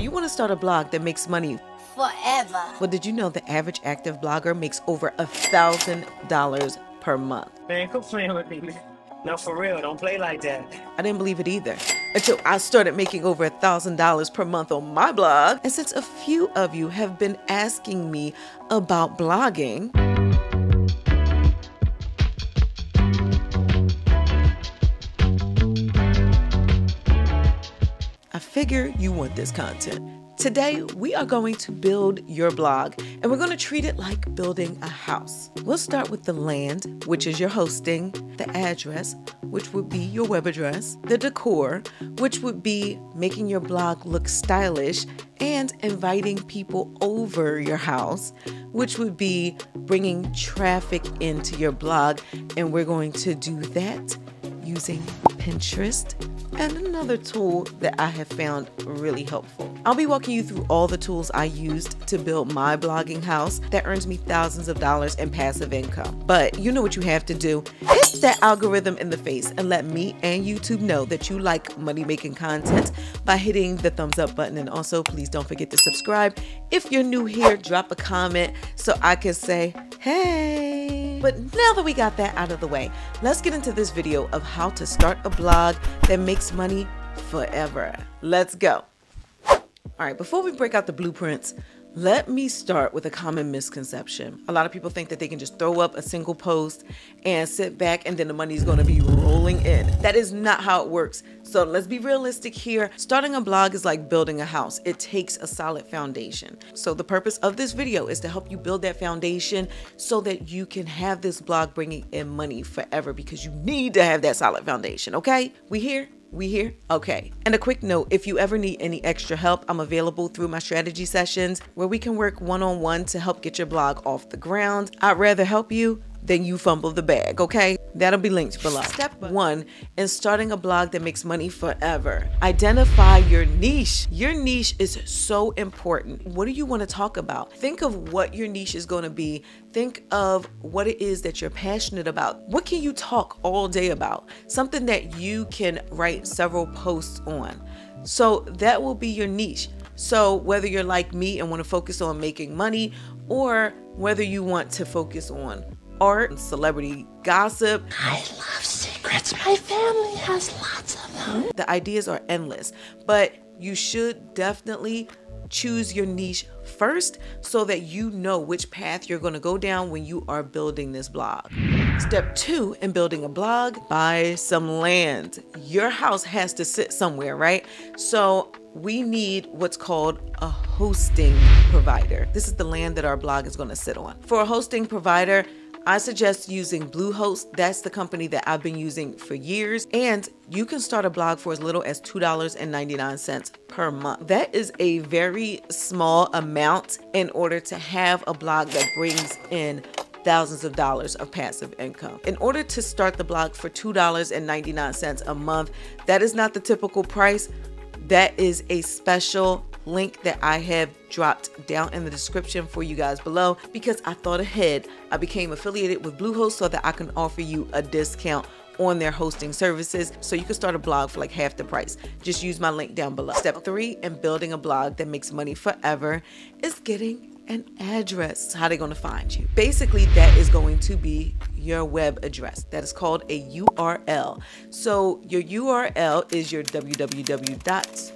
You want to start a blog that makes money forever. Well, did you know the average active blogger makes over $1,000 per month? Man, quit playing with me, man. No, for real, don't play like that. I didn't believe it either until I started making over $1,000 per month on my blog. And since a few of you have been asking me about blogging, I figure you want this content. Today, we are going to build your blog, and we're going to treat it like building a house. We'll start with the land, which is your hosting, the address, which would be your web address, the decor, which would be making your blog look stylish, and inviting people over your house, which would be bringing traffic into your blog. And we're going to do that using Pinterest and another tool that I have found really helpful. I'll be walking you through all the tools I used to build my blogging house that earns me thousands of dollars in passive income. But you know what you have to do. Hit that algorithm in the face and let me and YouTube know that you like money-making content by hitting the thumbs up button. And also, please don't forget to subscribe. If you're new here, drop a comment so I can say, hey. But now that we got that out of the way, let's get into this video of how to start a blog that makes money forever. Let's go. All right, before we break out the blueprints, let me start with a common misconception. A lot of people think that they can just throw up a single post and sit back and then the money is going to be rolling in. That is not how it works. So let's be realistic here. Starting a blog is like building a house. It takes a solid foundation. So the purpose of this video is to help you build that foundation so that you can have this blog bringing in money forever, because you need to have that solid foundation. Okay, we here? We here? Okay. And a quick note, if you ever need any extra help, I'm available through my strategy sessions where we can work one-on-one to help get your blog off the ground. I'd rather help you than you fumble the bag, okay? That'll be linked below. Step 1 in starting a blog that makes money forever. Identify your niche. Your niche is so important. What do you want to talk about? Think of what your niche is going to be. Think of what it is that you're passionate about. What can you talk all day about? Something that you can write several posts on. So that will be your niche. So whether you're like me and want to focus on making money, or whether you want to focus on art and celebrity gossip. I love secrets. My family has lots of them. The ideas are endless, but you should definitely choose your niche first so that you know which path you're going to go down when you are building this blog. Step 2 in building a blog, buy some land. Your house has to sit somewhere, right? So we need what's called a hosting provider. This is the land that our blog is going to sit on. For a hosting provider, I suggest using Bluehost. That's the company that I've been using for years. And you can start a blog for as little as $2.99 per month. That is a very small amount in order to have a blog that brings in thousands of dollars of passive income. In order to start the blog for $2.99 a month, that is not the typical price. That is a special link that I have dropped down in the description for you guys below, because I thought ahead. I became affiliated with Bluehost so that I can offer you a discount on their hosting services, so you can start a blog for like half the price. Just use my link down below. Step 3 in building a blog that makes money forever is getting an address. How are they going to find you? Basically, that is going to be your web address. That is called a URL. So your URL is your www.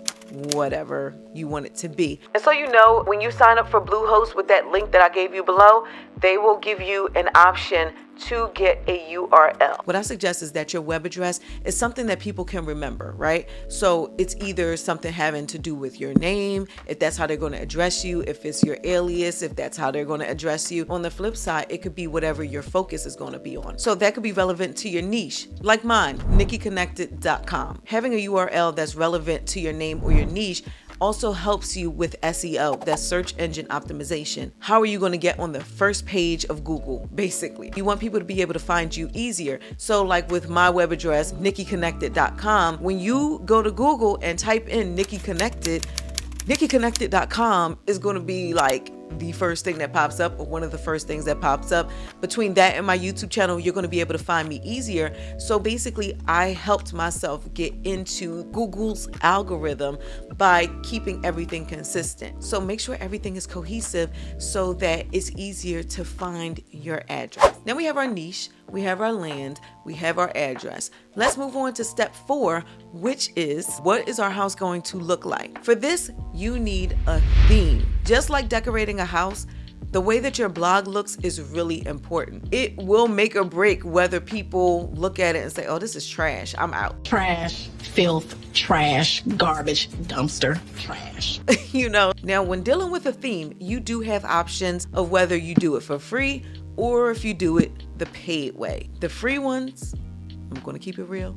Whatever you want it to be. And so you know, when you sign up for Bluehost with that link that I gave you below, they will give you an option to get a URL. What I suggest is that your web address is something that people can remember, right? So it's either something having to do with your name, if that's how they're going to address you, if it's your alias, if that's how they're going to address you. On the flip side, it could be whatever your focus is going to be on. So that could be relevant to your niche, like mine, NikkiConnected.com. Having a URL that's relevant to your name or your niche also helps you with SEO, that's search engine optimization. How are you going to get on the first page of Google? Basically, you want people to be able to find you easier. So like with my web address, NikkiConnected.com, when you go to Google and type in Nikki Connected, NikkiConnected.com is going to be like the first thing that pops up or one of the first things that pops up. Between that and my YouTube channel, you're going to be able to find me easier. So basically, I helped myself get into Google's algorithm by keeping everything consistent. So make sure everything is cohesive so that it's easier to find your address. Now we have our niche, we have our land, we have our address. Let's move on to step 4, which is, what is our house going to look like? For this, you need a theme. Just like decorating a house, the way that your blog looks is really important. It will make or break whether people look at it and say, oh, this is trash, I'm out. Trash, filth, trash, garbage, dumpster, trash. You know, now when dealing with a theme, you do have options of whether you do it for free or if you do it the paid way. The free ones, I'm gonna keep it real,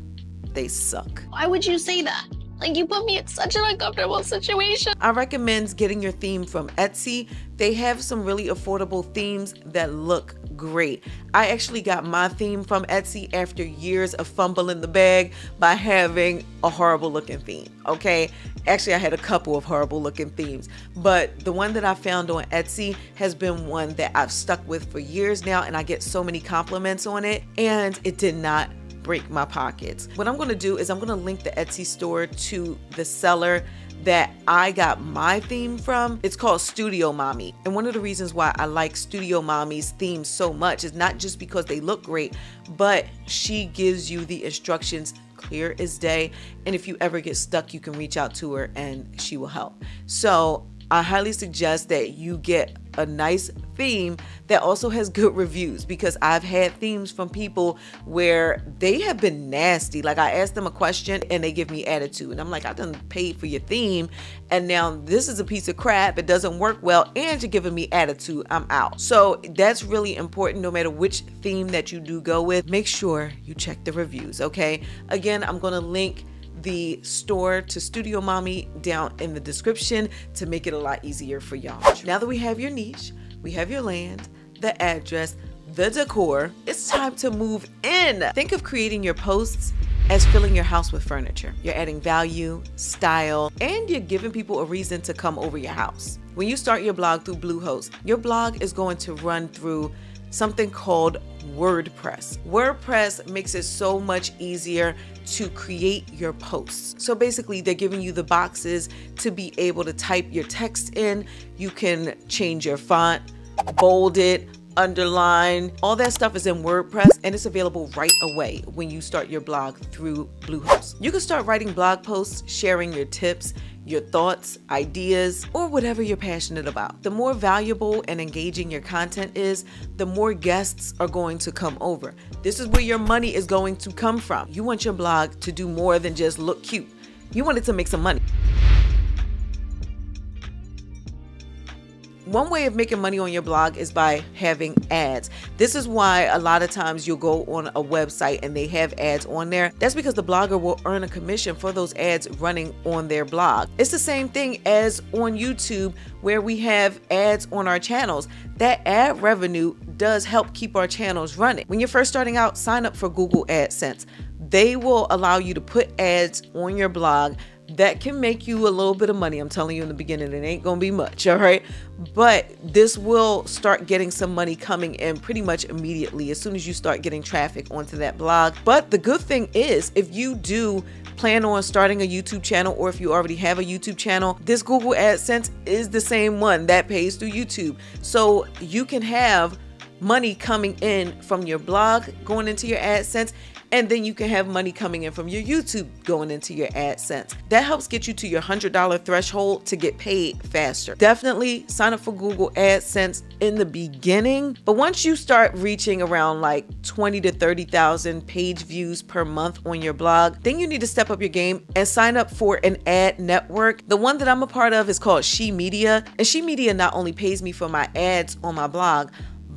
they suck. Why would you say that? Like, you put me in such an uncomfortable situation. I recommend getting your theme from Etsy. They have some really affordable themes that look great. I actually got my theme from Etsy after years of fumbling the bag by having a horrible looking theme, okay? Actually, I had a couple of horrible looking themes, but the one that I found on Etsy has been one that I've stuck with for years now, and I get so many compliments on it, and it did not break my pockets. What I'm going to do is I'm going to link the Etsy store to the seller that I got my theme from. It's called Studio Mommy. And one of the reasons why I like Studio Mommy's theme so much is not just because they look great, but she gives you the instructions clear as day. And if you ever get stuck, you can reach out to her and she will help. So I highly suggest that you get a nice theme that also has good reviews, because I've had themes from people where they have been nasty. Like, I asked them a question and they give me attitude, and I'm like, I done paid for your theme and now this is a piece of crap, it doesn't work well, and you're giving me attitude, I'm out. So that's really important. No matter which theme that you do go with, make sure you check the reviews, okay? Again, I'm going to link the store to Studio Mommy down in the description to make it a lot easier for y'all. Now that we have your niche, we have your land, the address, the decor, it's time to move in. Think of creating your posts as filling your house with furniture. You're adding value, style, and you're giving people a reason to come over your house. When you start your blog through Bluehost, your blog is going to run through something called WordPress. WordPress makes it so much easier to create your posts. So basically, they're giving you the boxes to be able to type your text in. You can change your font, bold it, underline, all that stuff is in WordPress, and it's available right away when you start your blog through Bluehost. You can start writing blog posts, sharing your tips, your thoughts, ideas, or whatever you're passionate about. The more valuable and engaging your content is, the more guests are going to come over. This is where your money is going to come from. You want your blog to do more than just look cute. You want it to make some money. One way of making money on your blog is by having ads. This is why a lot of times you'll go on a website and they have ads on there. That's because the blogger will earn a commission for those ads running on their blog. It's the same thing as on YouTube, where we have ads on our channels. That ad revenue does help keep our channels running. When you're first starting out, sign up for Google AdSense. They will allow you to put ads on your blog that can make you a little bit of money. I'm telling you in the beginning, it ain't gonna be much, all right? But this will start getting some money coming in pretty much immediately as soon as you start getting traffic onto that blog. But the good thing is, if you do plan on starting a YouTube channel, or if you already have a YouTube channel, this Google AdSense is the same one that pays through YouTube. So you can have money coming in from your blog going into your AdSense, and then you can have money coming in from your YouTube going into your AdSense. That helps get you to your $100 threshold to get paid faster. Definitely sign up for Google AdSense in the beginning, but once you start reaching around like 20 to 30,000 page views per month on your blog, then you need to step up your game and sign up for an ad network. The one that I'm a part of is called She Media, and She Media not only pays me for my ads on my blog,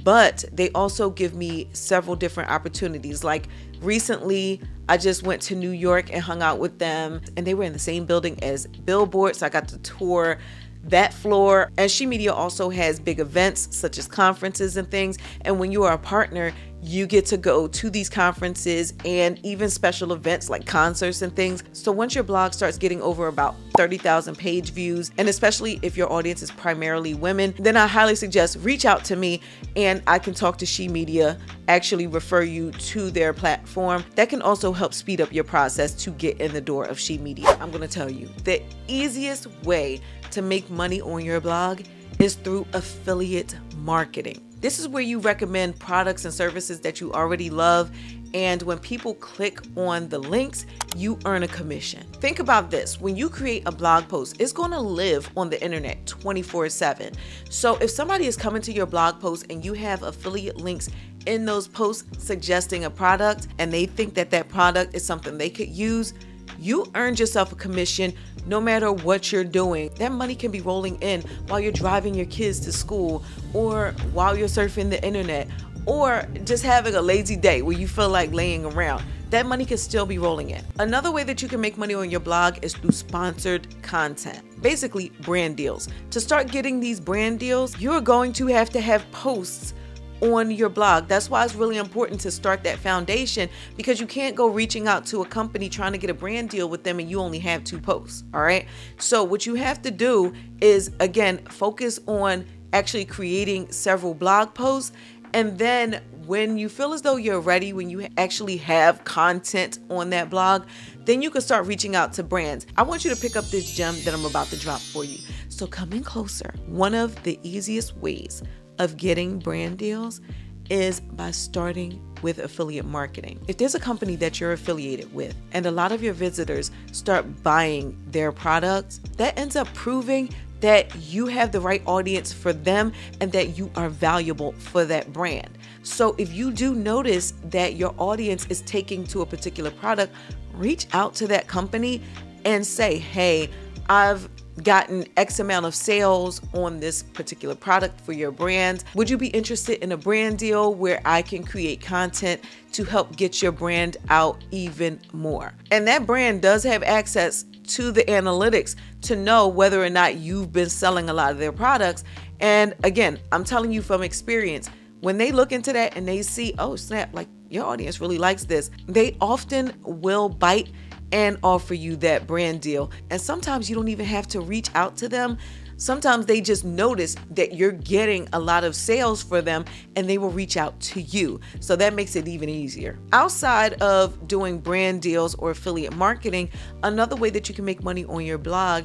but they also give me several different opportunities. Like recently, I just went to New York and hung out with them, and they were in the same building as Billboard, so I got to tour that floor. And She Media also has big events such as conferences and things, and when you are a partner, you get to go to these conferences and even special events like concerts and things. So once your blog starts getting over about 30,000 page views, and especially if your audience is primarily women, then I highly suggest reach out to me and I can talk to She Media, actually refer you to their platform. That can also help speed up your process to get in the door of She Media. I'm gonna tell you, the easiest way to make money on your blog is through affiliate marketing. This is where you recommend products and services that you already love, and when people click on the links, you earn a commission. Think about this. When you create a blog post, it's going to live on the internet 24/7. So if somebody is coming to your blog post and you have affiliate links in those posts suggesting a product, and they think that that product is something they could use, you earned yourself a commission no matter what you're doing. That money can be rolling in while you're driving your kids to school, or while you're surfing the internet, or just having a lazy day where you feel like laying around. That money can still be rolling in. Another way that you can make money on your blog is through sponsored content, basically brand deals. To start getting these brand deals, you're going to have posts on your blog. That's why it's really important to start that foundation, because you can't go reaching out to a company trying to get a brand deal with them and you only have 2 posts. All right. So what you have to do is, again, focus on actually creating several blog posts. And then when you feel as though you're ready, when you actually have content on that blog, then you can start reaching out to brands. I want you to pick up this gem that I'm about to drop for you. So come in closer. One of the easiest ways of getting brand deals is by starting with affiliate marketing. If there's a company that you're affiliated with and a lot of your visitors start buying their products, that ends up proving that you have the right audience for them and that you are valuable for that brand. So if you do notice that your audience is taking to a particular product, reach out to that company and say, hey, I've gotten X amount of sales on this particular product for your brand. Would you be interested in a brand deal where I can create content to help get your brand out even more? And that brand does have access to the analytics to know whether or not you've been selling a lot of their products. And again, I'm telling you from experience, when they look into that and they see, oh snap, like your audience really likes this, they often will bite and offer you that brand deal. And sometimes you don't even have to reach out to them. Sometimes they just notice that you're getting a lot of sales for them and they will reach out to you. So that makes it even easier. Outside of doing brand deals or affiliate marketing, another way that you can make money on your blog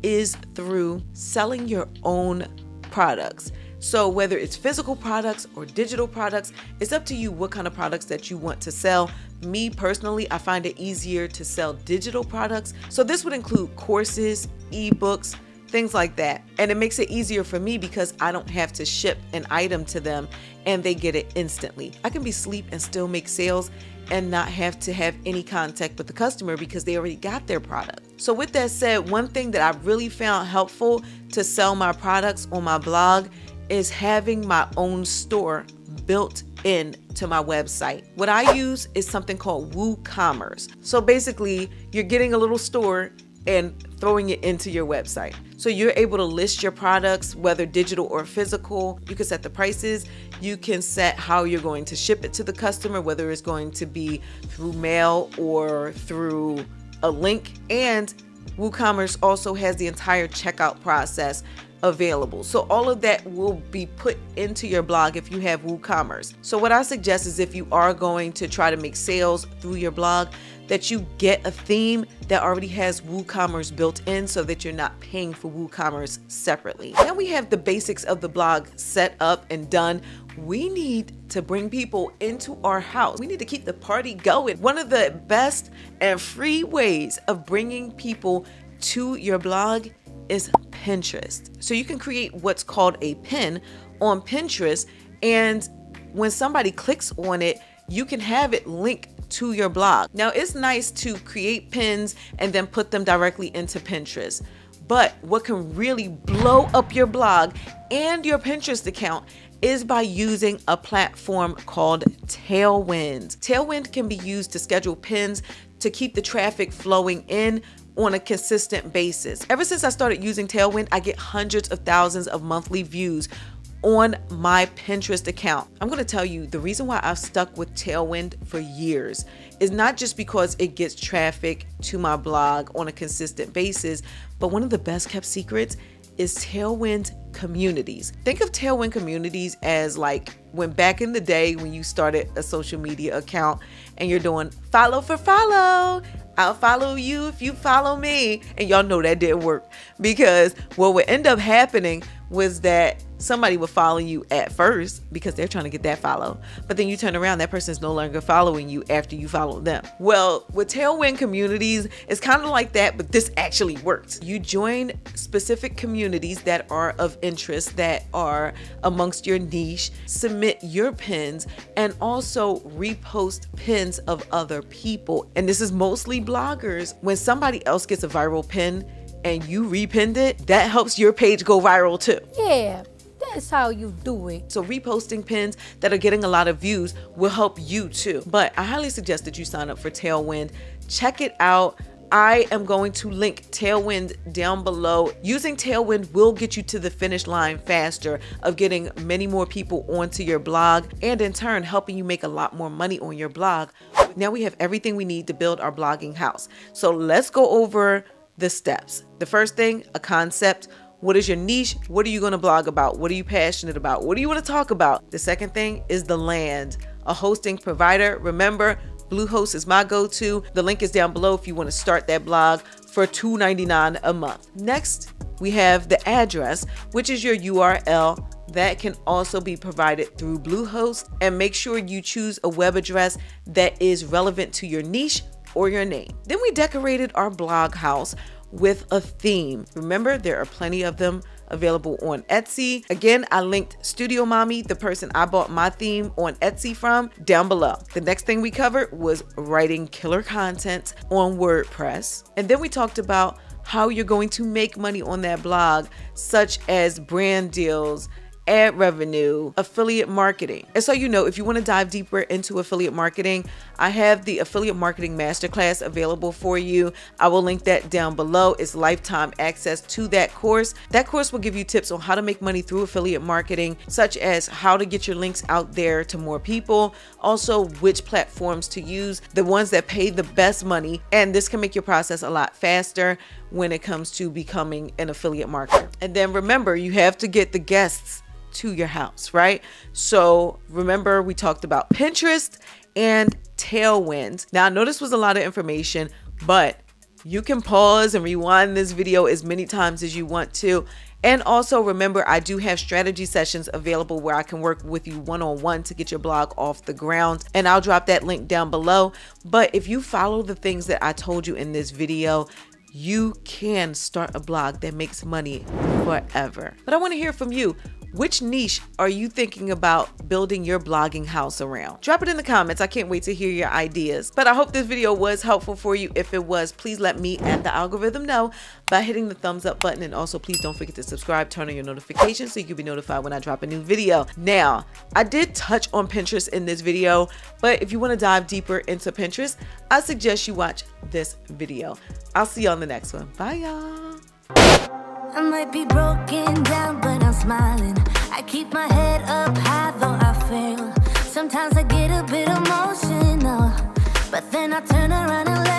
is through selling your own products. So whether it's physical products or digital products, it's up to you what kind of products that you want to sell. Me personally, I find it easier to sell digital products. So this would include courses, ebooks, things like that. And it makes it easier for me because I don't have to ship an item to them and they get it instantly. I can be asleep and still make sales and not have to have any contact with the customer because they already got their product. So with that said, one thing that I really found helpful to sell my products on my blog is having my own store built in to my website. What I use is something called WooCommerce. So basically, you're getting a little store and throwing it into your website. So you're able to list your products, whether digital or physical. You can set the prices. You can set how you're going to ship it to the customer, whether it's going to be through mail or through a link. And WooCommerce also has the entire checkout process available. So all of that will be put into your blog if you have WooCommerce. So what I suggest is if you are going to try to make sales through your blog, that you get a theme that already has WooCommerce built in so that you're not paying for WooCommerce separately. Now we have the basics of the blog set up and done. We need to bring people into our house. We need to keep the party going. One of the best and free ways of bringing people to your blog is Pinterest. So you can create what's called a pin on Pinterest, and when somebody clicks on it, you can have it link to your blog. Now it's nice to create pins and then put them directly into Pinterest. But what can really blow up your blog and your Pinterest account is by using a platform called Tailwind. Tailwind can be used to schedule pins to keep the traffic flowing in on a consistent basis. Ever since I started using Tailwind, I get hundreds of thousands of monthly views on my Pinterest account. I'm going to tell you the reason why I've stuck with Tailwind for years is not just because it gets traffic to my blog on a consistent basis, but one of the best kept secrets is Tailwind communities. Think of Tailwind communities as like when back in the day when you started a social media account and you're doing follow for follow. I'll follow you if you follow me. And y'all know that didn't work, because what would end up happening was that somebody would follow you at first because they're trying to get that follow, but then you turn around, that person's no longer following you after you follow them. Well, with Tailwind communities, it's kind of like that, but this actually works. You join specific communities that are of interest, that are amongst your niche, submit your pins, and also repost pins of other people. And this is mostly bloggers. When somebody else gets a viral pin and you repinned it, that helps your page go viral too. Yeah, that's how you do it. So reposting pins that are getting a lot of views will help you too. But I highly suggest that you sign up for Tailwind. Check it out. I am going to link Tailwind down below. Using Tailwind will get you to the finish line faster of getting many more people onto your blog, and in turn helping you make a lot more money on your blog. Now we have everything we need to build our blogging house. So let's go over the steps. The first thing, a concept. What is your niche? What are you going to blog about? What are you passionate about? What do you want to talk about? The second thing is the land, a hosting provider. Remember, Bluehost is my go-to. The link is down below if you want to start that blog for $2.99 a month. Next, we have the address, which is your URL. That can also be provided through Bluehost. And make sure you choose a web address that is relevant to your niche or your name. Then we decorated our blog house with a theme. Remember, there are plenty of them available on Etsy. Again, I linked Studio Mommy, the person I bought my theme on Etsy from, down below. The next thing we covered was writing killer content on WordPress. And then we talked about how you're going to make money on that blog, such as brand deals, ad revenue, affiliate marketing. And so, you know, if you want to dive deeper into affiliate marketing, I have the affiliate marketing masterclass available for you. I will link that down below. It's lifetime access to that course. That course will give you tips on how to make money through affiliate marketing, such as how to get your links out there to more people, also which platforms to use, the ones that pay the best money. And this can make your process a lot faster when it comes to becoming an affiliate marketer. And then remember, you have to get the guests to your house, right? So remember, we talked about Pinterest and Tailwind. Now I know this was a lot of information, but you can pause and rewind this video as many times as you want to. And also remember, I do have strategy sessions available where I can work with you one-on-one to get your blog off the ground. And I'll drop that link down below. But if you follow the things that I told you in this video, you can start a blog that makes money forever. But I want to hear from you. Which niche are you thinking about building your blogging house around? Drop it in the comments. I can't wait to hear your ideas. But I hope this video was helpful for you. If it was, please let me and the algorithm know by hitting the thumbs up button. And also, please don't forget to subscribe, turn on your notifications so you can be notified when I drop a new video. Now, I did touch on Pinterest in this video, but if you want to dive deeper into Pinterest, I suggest you watch this video. I'll see you on the next one. Bye, y'all. I might be broken down, but I'm smiling. I keep my head up high, though I fail. Sometimes I get a bit emotional, but then I turn around and